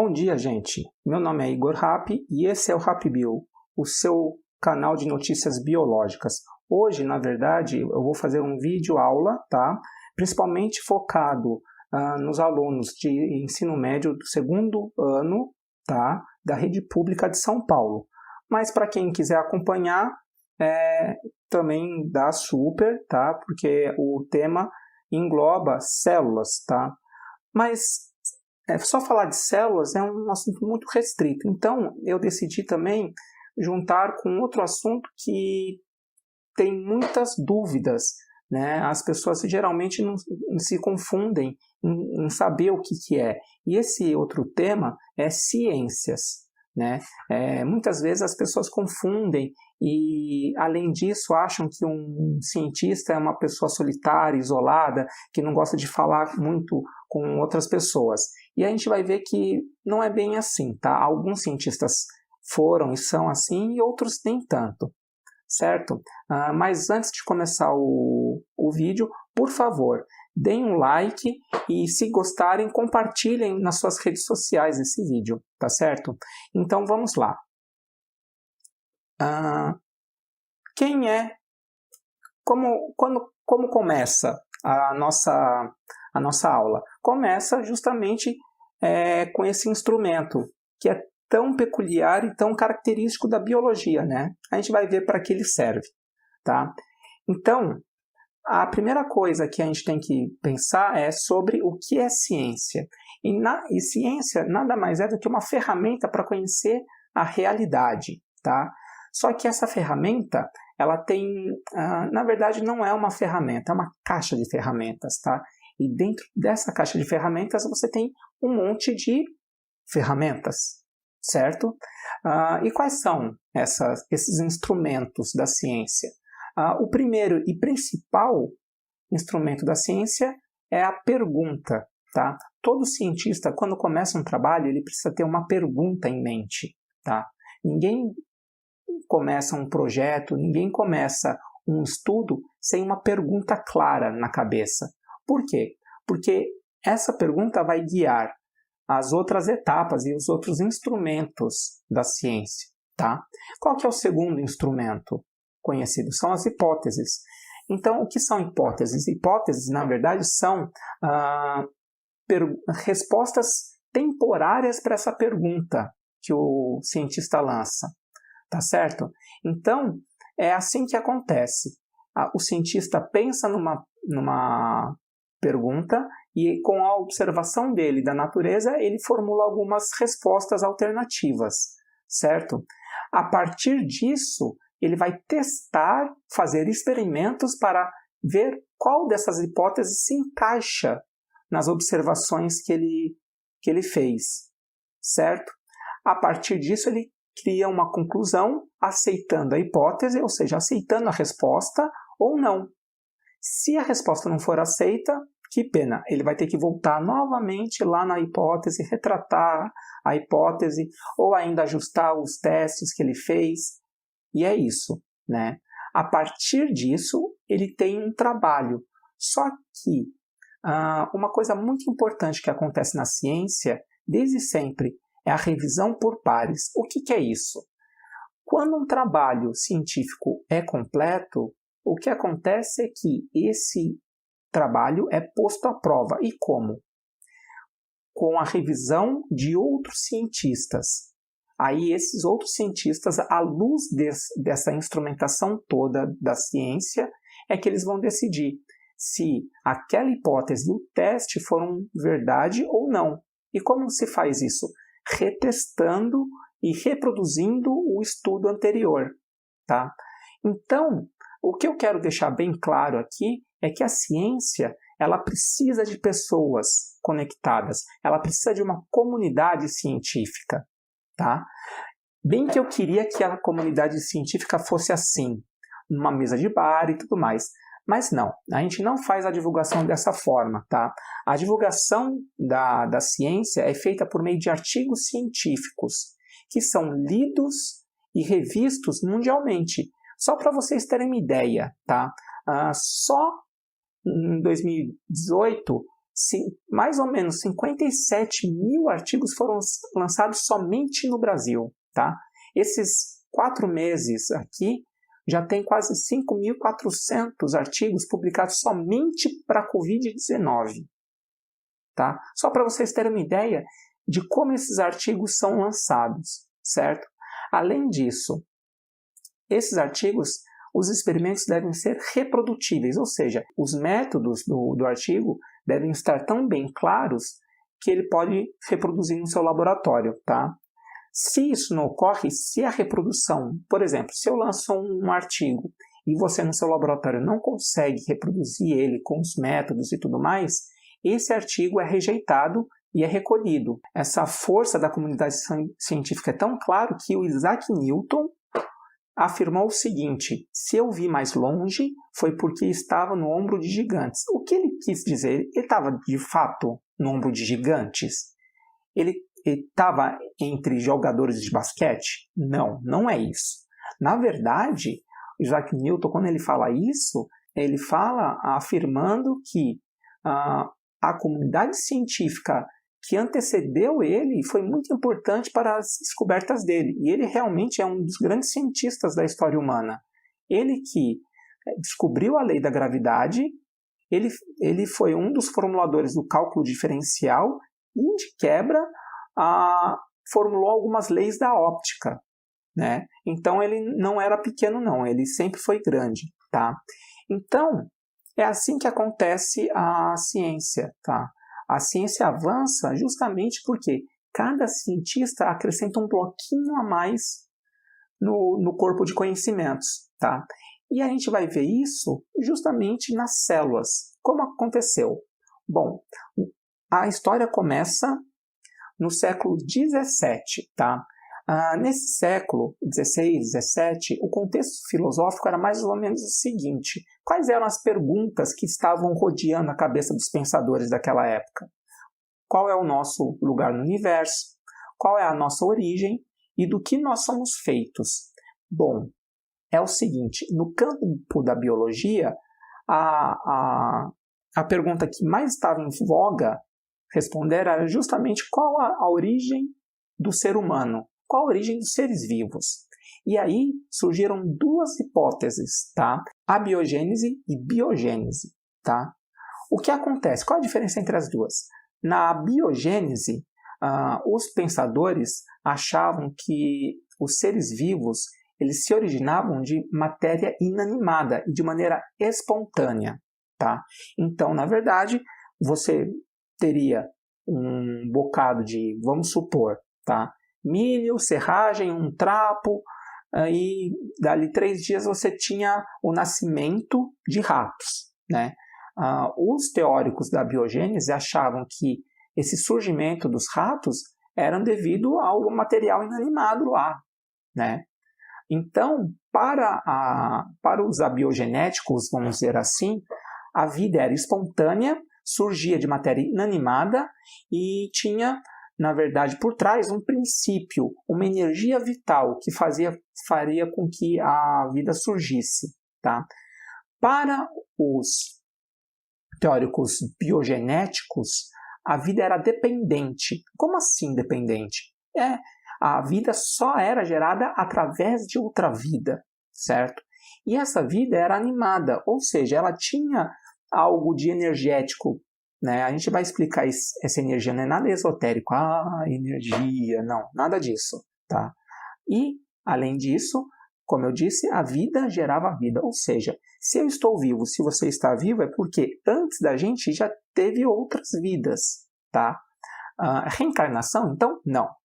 Bom dia, gente. Meu nome é Igor Rapp e esse é o RappBio, o seu canal de notícias biológicas. Hoje, na verdade, eu vou fazer um vídeo aula, tá? Principalmente focado nos alunos de ensino médio do segundo ano, tá? Da rede pública de São Paulo. Mas para quem quiser acompanhar, também dá super, tá? Porque o tema engloba células, tá? Mas só falar de células é um assunto muito restrito. Então, eu decidi também juntar com outro assunto que tem muitas dúvidas, né? As pessoas geralmente não se confundem em saber o que é. E esse outro tema é ciências, né? Muitas vezes as pessoas confundem e, além disso, acham que um cientista é uma pessoa solitária, isolada, que não gosta de falar muito com outras pessoas. E a gente vai ver que não é bem assim, tá? Alguns cientistas foram e são assim e outros nem tanto, certo? Mas antes de começar o vídeo, por favor, deem um like e, se gostarem, compartilhem nas suas redes sociais esse vídeo, tá certo? Então vamos lá. Como começa a nossa aula? Começa justamente com esse instrumento, que é tão peculiar e tão característico da biologia, né? A gente vai ver para que ele serve, tá? Então, a primeira coisa que a gente tem que pensar é sobre o que é ciência. E ciência nada mais é do que uma ferramenta para conhecer a realidade, tá? Só que essa ferramenta, ela tem, na verdade, não é uma ferramenta, é uma caixa de ferramentas, tá? E dentro dessa caixa de ferramentas você tem um monte de ferramentas, certo? E quais são esses instrumentos da ciência? O primeiro e principal instrumento da ciência é a pergunta, tá? Todo cientista, quando começa um trabalho, ele precisa ter uma pergunta em mente, tá? Ninguém começa um projeto, ninguém começa um estudo sem uma pergunta clara na cabeça. Por quê? Porque essa pergunta vai guiar as outras etapas e os outros instrumentos da ciência, tá? Qual que é o segundo instrumento conhecido? São as hipóteses. Então, o que são hipóteses? Hipóteses, na verdade, são respostas temporárias para essa pergunta que o cientista lança, tá certo? Então, é assim que acontece. O cientista pensa numa pergunta e, com a observação dele da natureza, ele formula algumas respostas alternativas, certo? A partir disso, ele vai testar, fazer experimentos para ver qual dessas hipóteses se encaixa nas observações que ele fez, certo? A partir disso, ele cria uma conclusão aceitando a hipótese, ou seja, aceitando a resposta ou não. Se a resposta não for aceita, que pena, ele vai ter que voltar novamente lá na hipótese, retratar a hipótese ou ainda ajustar os testes que ele fez. E é isso, né? A partir disso, ele tem um trabalho. Só que uma coisa muito importante que acontece na ciência, desde sempre, é a revisão por pares. O que é isso? Quando um trabalho científico é completo, o que acontece é que esse trabalho é posto à prova. E como? Com a revisão de outros cientistas. Aí esses outros cientistas, à luz dessa instrumentação toda da ciência, é que eles vão decidir se aquela hipótese e o teste foram verdade ou não. E como se faz isso? Retestando e reproduzindo o estudo anterior, tá? Então, o que eu quero deixar bem claro aqui é que a ciência, ela precisa de pessoas conectadas, ela precisa de uma comunidade científica, tá? Bem que eu queria que a comunidade científica fosse assim, numa mesa de bar e tudo mais. Mas não, a gente não faz a divulgação dessa forma, tá? A divulgação da ciência é feita por meio de artigos científicos, que são lidos e revistos mundialmente. Só para vocês terem uma ideia, tá? Só em 2018 mais ou menos 57 mil artigos foram lançados somente no Brasil. Tá? Esses 4 meses aqui já tem quase 5.400 artigos publicados somente para a Covid-19. Tá? Só para vocês terem uma ideia de como esses artigos são lançados, certo? Além disso, esses artigos, os experimentos devem ser reprodutíveis, ou seja, os métodos do artigo devem estar tão bem claros que ele pode reproduzir no seu laboratório, tá? Se isso não ocorre, se a reprodução, por exemplo, se eu lanço um artigo e você no seu laboratório não consegue reproduzir ele com os métodos e tudo mais, esse artigo é rejeitado e é recolhido. Essa força da comunidade científica é tão clara que o Isaac Newton afirmou o seguinte: se eu vi mais longe, foi porque estava no ombro de gigantes. O que ele quis dizer? Ele estava de fato no ombro de gigantes? Ele estava entre jogadores de basquete? Não, não é isso. Na verdade, Isaac Newton, quando ele fala isso, ele fala afirmando que a comunidade científica que antecedeu ele foi muito importante para as descobertas dele. E ele realmente é um dos grandes cientistas da história humana. Ele que descobriu a lei da gravidade, ele foi um dos formuladores do cálculo diferencial e, de quebra, formulou algumas leis da óptica. Né? Então, ele não era pequeno, não. Ele sempre foi grande. Tá? Então, é assim que acontece a ciência. Tá? A ciência avança justamente porque cada cientista acrescenta um bloquinho a mais no corpo de conhecimentos. Tá? E a gente vai ver isso justamente nas células. Como aconteceu? Bom, a história começa no século XVII. Tá? Nesse século XVI, XVII, o contexto filosófico era mais ou menos o seguinte: quais eram as perguntas que estavam rodeando a cabeça dos pensadores daquela época? Qual é o nosso lugar no universo? Qual é a nossa origem? E do que nós somos feitos? Bom, é o seguinte: no campo da biologia, a pergunta que mais estava em voga responder era justamente qual a origem do ser humano, qual a origem dos seres vivos. E aí surgiram 2 hipóteses, tá? Abiogênese e biogênese, tá? O que acontece? Qual a diferença entre as duas? Na biogênese, os pensadores achavam que os seres vivos eles se originavam de matéria inanimada e de maneira espontânea, tá? Então, na verdade, você teria um bocado de, vamos supor, tá? Milho, serragem, um trapo, e dali 3 dias você tinha o nascimento de ratos, né? Os teóricos da biogênese achavam que esse surgimento dos ratos era devido ao material inanimado lá, né? Então, para os abiogenéticos, vamos dizer assim, a vida era espontânea, surgia de matéria inanimada e tinha, na verdade, por trás um princípio, uma energia vital que faria com que a vida surgisse. Tá? Para os teóricos biogenéticos, a vida era dependente. Como assim dependente? A vida só era gerada através de outra vida, certo? E essa vida era animada, ou seja, ela tinha algo de energético, né? A gente vai explicar essa energia, não é nada esotérico, energia, não, nada disso, tá? E, além disso, como eu disse, a vida gerava vida, ou seja, se eu estou vivo, se você está vivo, é porque antes da gente já teve outras vidas, tá? Reencarnação, então,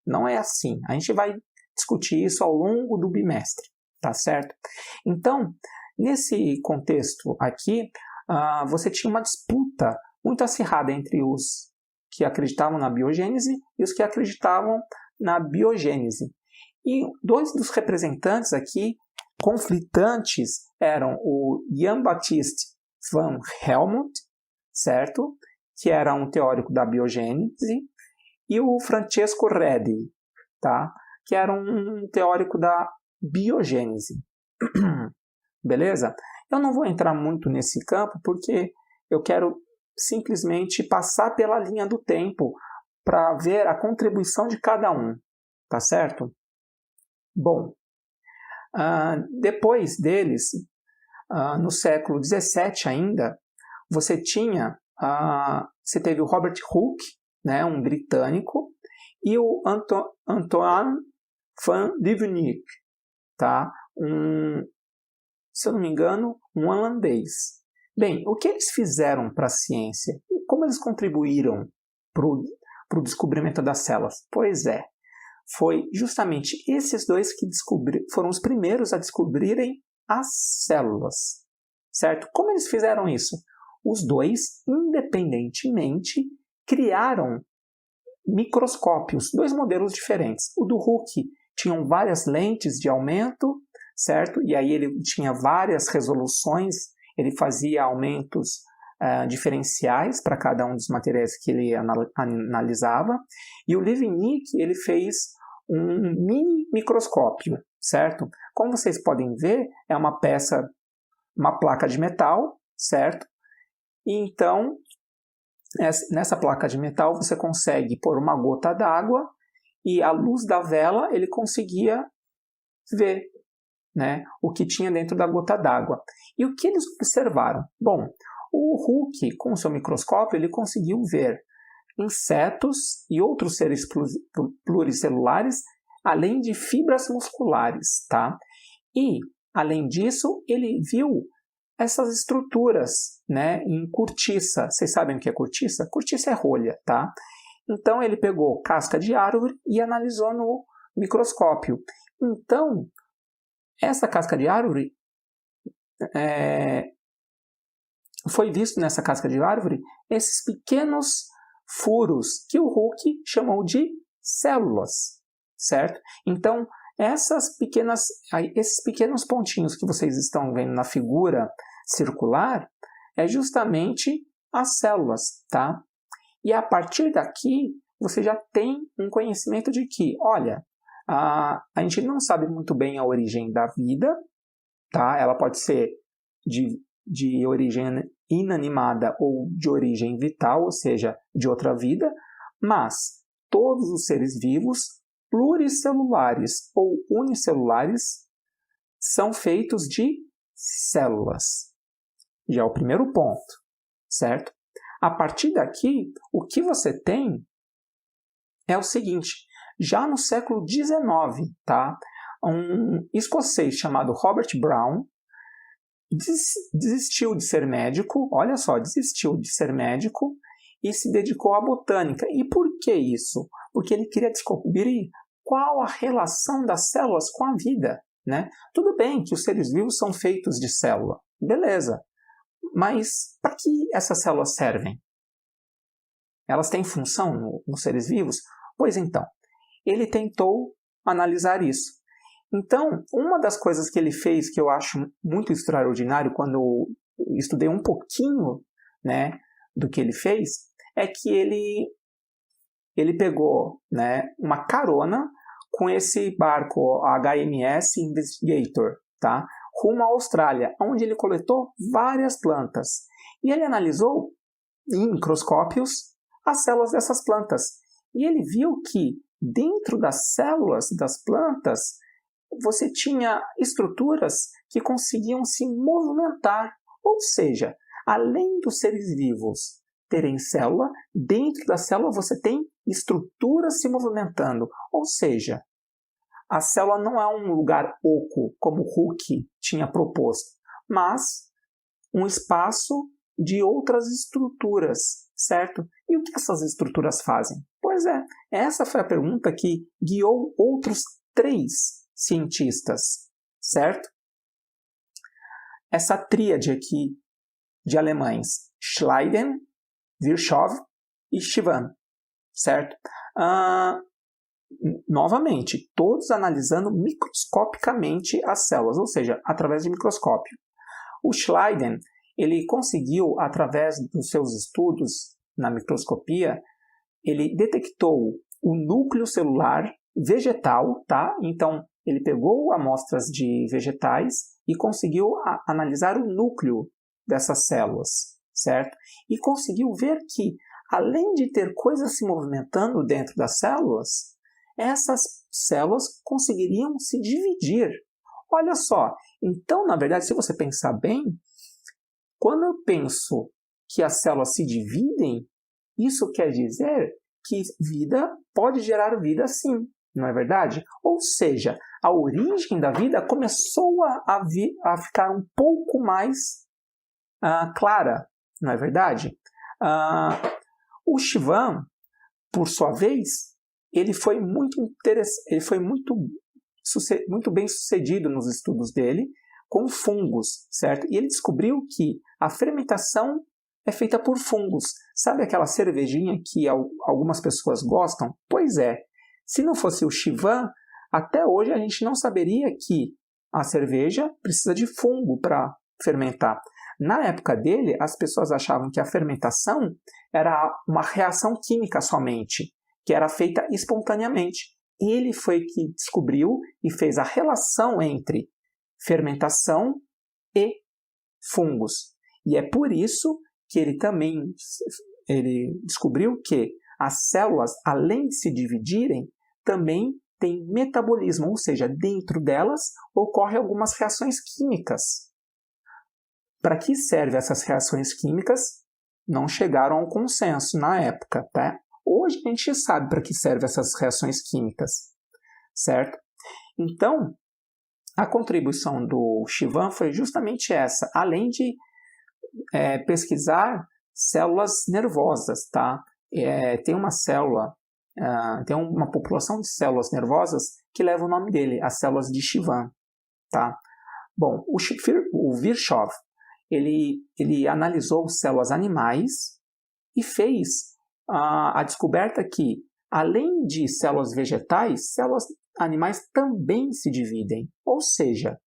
não é assim. A gente vai discutir isso ao longo do bimestre, tá certo? Então, nesse contexto aqui, você tinha uma disputa muito acirrada entre os que acreditavam na biogênese e os que acreditavam na biogênese. E 2 dos representantes aqui, conflitantes, eram o Jan Baptist van Helmont, certo? Que era um teórico da biogênese, e o Francesco Redi, tá? Que era um teórico da biogênese. Beleza? Eu não vou entrar muito nesse campo porque eu quero simplesmente passar pela linha do tempo para ver a contribuição de cada um, tá certo? Bom, depois deles, no século XVII ainda, você teve o Robert Hooke, né, um britânico, e o Antoine van Leeuwenhoek, tá? Se eu não me engano, um holandês. Bem, o que eles fizeram para a ciência? Como eles contribuíram para o descobrimento das células? Pois é, foi justamente esses dois que foram os primeiros a descobrirem as células, certo? Como eles fizeram isso? Os dois, independentemente, criaram microscópios, dois modelos diferentes. O do Hooke tinham várias lentes de aumento, certo? E aí ele tinha várias resoluções, ele fazia aumentos diferenciais para cada um dos materiais que ele analisava. E o Leeuwenhoek, ele fez um mini microscópio, certo? Como vocês podem ver, é uma peça, uma placa de metal, certo? E então, nessa placa de metal, você consegue pôr uma gota d'água e a luz da vela ele conseguia ver, né, o que tinha dentro da gota d'água. E o que eles observaram? Bom, o Hooke, com o seu microscópio, ele conseguiu ver insetos e outros seres pluricelulares, além de fibras musculares, tá? E, além disso, ele viu essas estruturas, né, em cortiça. Vocês sabem o que é cortiça? Cortiça é rolha, tá? Então, ele pegou casca de árvore e analisou no microscópio. Então, essa casca de árvore, foi visto nessa casca de árvore esses pequenos furos que o Hooke chamou de células, certo? Então, esses pequenos pontinhos que vocês estão vendo na figura circular é justamente as células, tá? E a partir daqui, você já tem um conhecimento de que, olha, a gente não sabe muito bem a origem da vida, tá? Ela pode ser de origem inanimada ou de origem vital, ou seja, de outra vida, mas todos os seres vivos, pluricelulares ou unicelulares, são feitos de células. Já é o primeiro ponto, certo? A partir daqui, o que você tem é o seguinte: já no século XIX, tá? Um escocês chamado Robert Brown desistiu de ser médico, olha só, desistiu de ser médico e se dedicou à botânica. E por que isso? Porque ele queria descobrir qual a relação das células com a vida, né? Tudo bem que os seres vivos são feitos de célula, beleza, mas para que essas células servem? Elas têm função nos seres vivos? Pois então, ele tentou analisar isso. Então, uma das coisas que ele fez que eu acho muito extraordinário quando eu estudei um pouquinho, né, do que ele fez, é que ele pegou, né, uma carona com esse barco HMS Investigator, tá, rumo à Austrália, onde ele coletou várias plantas. E ele analisou em microscópios as células dessas plantas. E ele viu que dentro das células das plantas você tinha estruturas que conseguiam se movimentar, ou seja, além dos seres vivos terem célula, dentro da célula você tem estruturas se movimentando, ou seja, a célula não é um lugar oco, como Hooke tinha proposto, mas um espaço de outras estruturas, certo? E o que essas estruturas fazem? Pois é, essa foi a pergunta que guiou outros 3 cientistas, certo? Essa tríade aqui de alemães, Schleiden, Virchow e Schivan, certo? Novamente, todos analisando microscopicamente as células, ou seja, através de microscópio. O Schleiden, ele conseguiu, através dos seus estudos na microscopia, ele detectou o núcleo celular vegetal, tá? Então, ele pegou amostras de vegetais e conseguiu analisar o núcleo dessas células, certo? E conseguiu ver que, além de ter coisas se movimentando dentro das células, essas células conseguiriam se dividir. Olha só, então, na verdade, se você pensar bem, quando eu penso que as células se dividem, isso quer dizer que vida pode gerar vida sim, não é verdade? Ou seja, a origem da vida começou a ficar um pouco mais clara, não é verdade? O Shivam, por sua vez, ele foi muito bem sucedido nos estudos dele com fungos, certo? E ele descobriu que a fermentação é feita por fungos. Sabe aquela cervejinha que algumas pessoas gostam? Pois é. Se não fosse o Shivam, até hoje a gente não saberia que a cerveja precisa de fungo para fermentar. Na época dele, as pessoas achavam que a fermentação era uma reação química somente, que era feita espontaneamente. Ele foi que descobriu e fez a relação entre fermentação e fungos. E é por isso que ele descobriu que as células, além de se dividirem, também têm metabolismo, ou seja, dentro delas ocorrem algumas reações químicas. Para que servem essas reações químicas? Não chegaram ao consenso na época, tá? Hoje a gente sabe para que servem essas reações químicas, certo? Então, a contribuição do Shivam foi justamente essa, além de pesquisar células nervosas, tá? Tem uma população de células nervosas que leva o nome dele, as células de Shivam, tá? Bom, o Virchow, ele analisou células animais e fez a descoberta que, além de células vegetais, células animais também se dividem. Ou seja,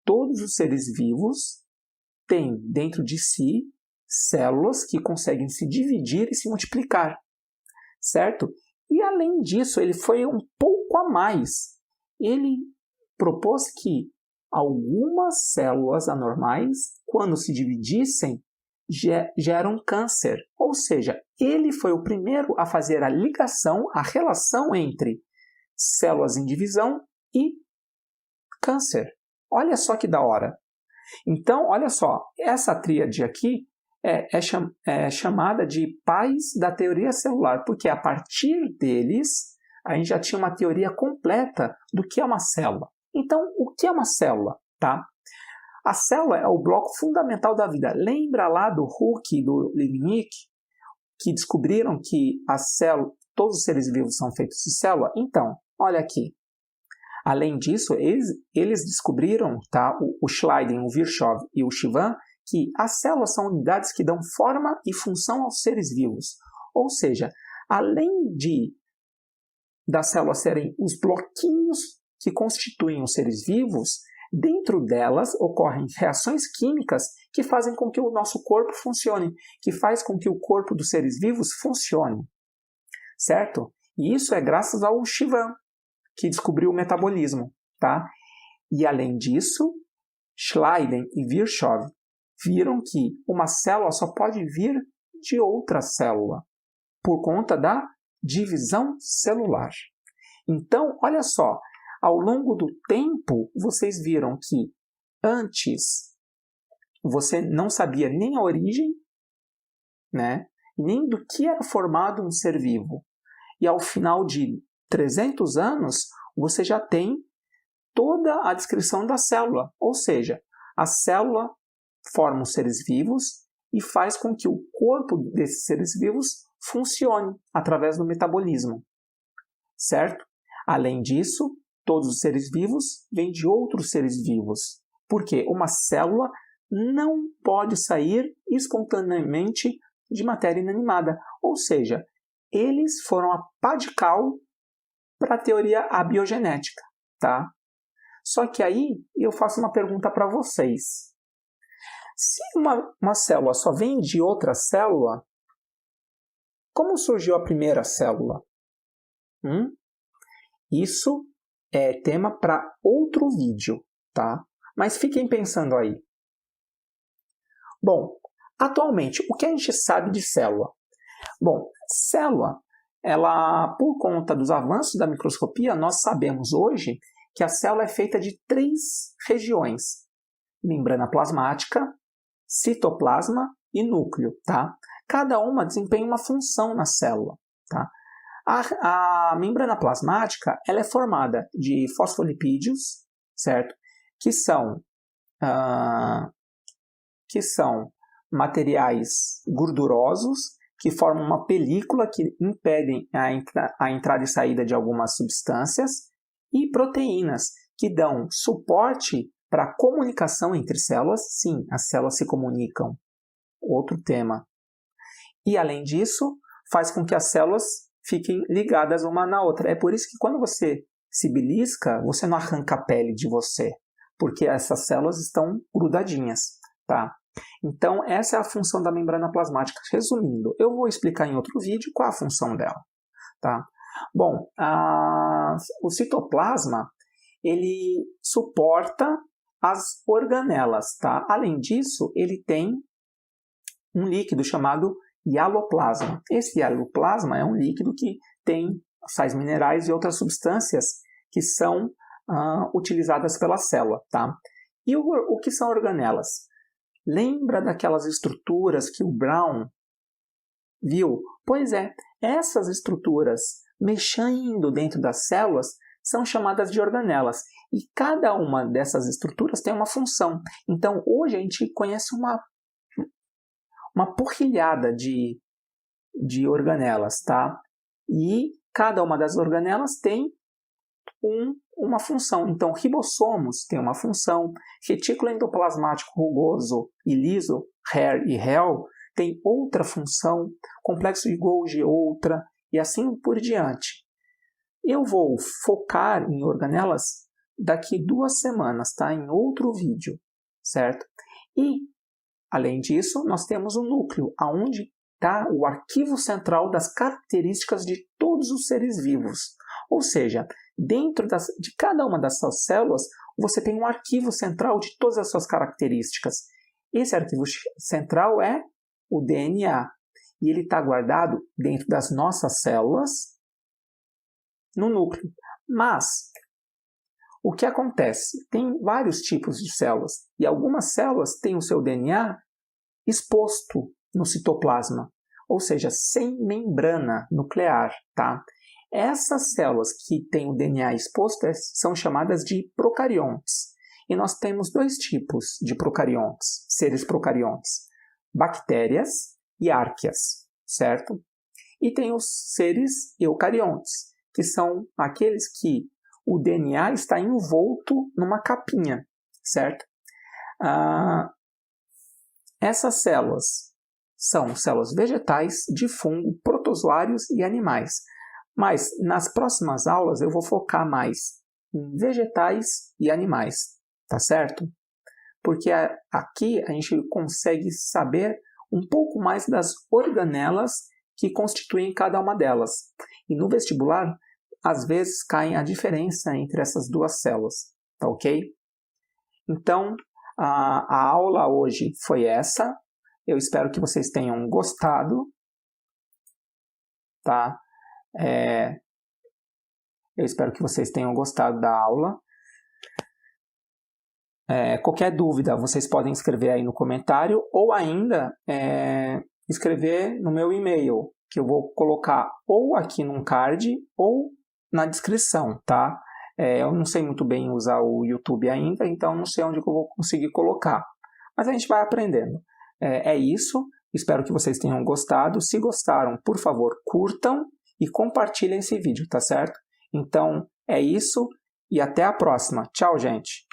todos os seres vivos têm dentro de si células que conseguem se dividir e se multiplicar, certo? E além disso, ele foi um pouco a mais. Ele propôs que algumas células anormais, quando se dividissem, geram câncer. Ou seja, ele foi o primeiro a fazer a ligação, a relação entre células em divisão e câncer. Olha só que da hora. Então, olha só, essa tríade aqui é chamada de pais da teoria celular, porque a partir deles a gente já tinha uma teoria completa do que é uma célula. Então, o que é uma célula? Tá? A célula é o bloco fundamental da vida. Lembra lá do Hooke e do Leibniz, que descobriram que todos os seres vivos são feitos de célula? Então, olha aqui. Além disso, eles descobriram, tá, o Schleiden, o Virchow e o Shivam, que as células são unidades que dão forma e função aos seres vivos. Ou seja, além das células serem os bloquinhos que constituem os seres vivos, dentro delas ocorrem reações químicas que fazem com que o nosso corpo funcione, que faz com que o corpo dos seres vivos funcione, certo? E isso é graças ao Shivam, que descobriu o metabolismo, tá? E além disso, Schleiden e Virchow viram que uma célula só pode vir de outra célula por conta da divisão celular. Então, olha só, ao longo do tempo, vocês viram que antes você não sabia nem a origem, né, nem do que era formado um ser vivo. E ao final de 300 anos, você já tem toda a descrição da célula. Ou seja, a célula forma os seres vivos e faz com que o corpo desses seres vivos funcione através do metabolismo, certo? Além disso, todos os seres vivos vêm de outros seres vivos. Porque uma célula não pode sair espontaneamente de matéria inanimada. Ou seja, eles foram a pá de cal para a teoria abiogenética, tá? Só que aí eu faço uma pergunta para vocês. Se uma célula só vem de outra célula, como surgiu a primeira célula? Isso é tema para outro vídeo, tá? Mas fiquem pensando aí. Bom, Atualmente, o que a gente sabe de célula? Bom, célula, ela, por conta dos avanços da microscopia, nós sabemos hoje que a célula é feita de 3 regiões: membrana plasmática, citoplasma e núcleo, tá? Cada uma desempenha uma função na célula, tá? A membrana plasmática, ela é formada de fosfolipídios, certo? Que são materiais gordurosos que formam uma película que impedem a entrada e saída de algumas substâncias, e proteínas que dão suporte para a comunicação entre células. Sim, as células se comunicam. Outro tema. E, além disso, faz com que as células fiquem ligadas uma na outra. É por isso que quando você se belisca, você não arranca a pele de você, porque essas células estão grudadinhas, tá? Então, essa é a função da membrana plasmática. Resumindo, eu vou explicar em outro vídeo qual é a função dela, tá? Bom, o citoplasma, ele suporta as organelas, tá? Além disso, ele tem um líquido chamado hialoplasma. Esse hialoplasma é um líquido que tem sais minerais e outras substâncias que são utilizadas pela célula, tá? E o que são organelas? Lembra daquelas estruturas que o Brown viu? Pois é, essas estruturas mexendo dentro das células são chamadas de organelas. E cada uma dessas estruturas tem uma função. Então, hoje a gente conhece uma porrilhada de organelas, tá? E cada uma das organelas tem uma função. Então, ribossomos tem uma função, retículo endoplasmático rugoso e liso, HAIR e HEL, tem outra função, complexo de Golgi outra, e assim por diante. Eu vou focar em organelas daqui 2 semanas, tá? Em outro vídeo, certo? E, além disso, nós temos o núcleo, onde está o arquivo central das características de todos os seres vivos. Ou seja, dentro de cada uma dessas células, você tem um arquivo central de todas as suas características. Esse arquivo central é o DNA. E ele está guardado dentro das nossas células, no núcleo. Mas, o que acontece? Tem vários tipos de células. E algumas células têm o seu DNA exposto no citoplasma. Ou seja, sem membrana nuclear, tá? Essas células que têm o DNA exposto são chamadas de procariontes. E nós temos 2 tipos de procariontes, seres procariontes: bactérias e árqueas, certo? E tem os seres eucariontes, que são aqueles que o DNA está envolto numa capinha, certo? Essas células são células vegetais, de fungo, protozoários e animais. Mas nas próximas aulas eu vou focar mais em vegetais e animais, tá certo? Porque aqui a gente consegue saber um pouco mais das organelas que constituem cada uma delas. E no vestibular, às vezes, cai a diferença entre essas 2 células, tá ok? Então, a aula hoje foi essa. Eu espero que vocês tenham gostado, tá? Eu espero que vocês tenham gostado da aula. Qualquer dúvida, vocês podem escrever aí no comentário ou ainda escrever no meu e-mail, que eu vou colocar ou aqui num card ou na descrição, tá? Eu não sei muito bem usar o YouTube ainda, então não sei onde que eu vou conseguir colocar. Mas a gente vai aprendendo. É isso. Espero que vocês tenham gostado. Se gostaram, por favor, curtam e compartilhem esse vídeo, tá certo? Então, é isso e até a próxima. Tchau, gente!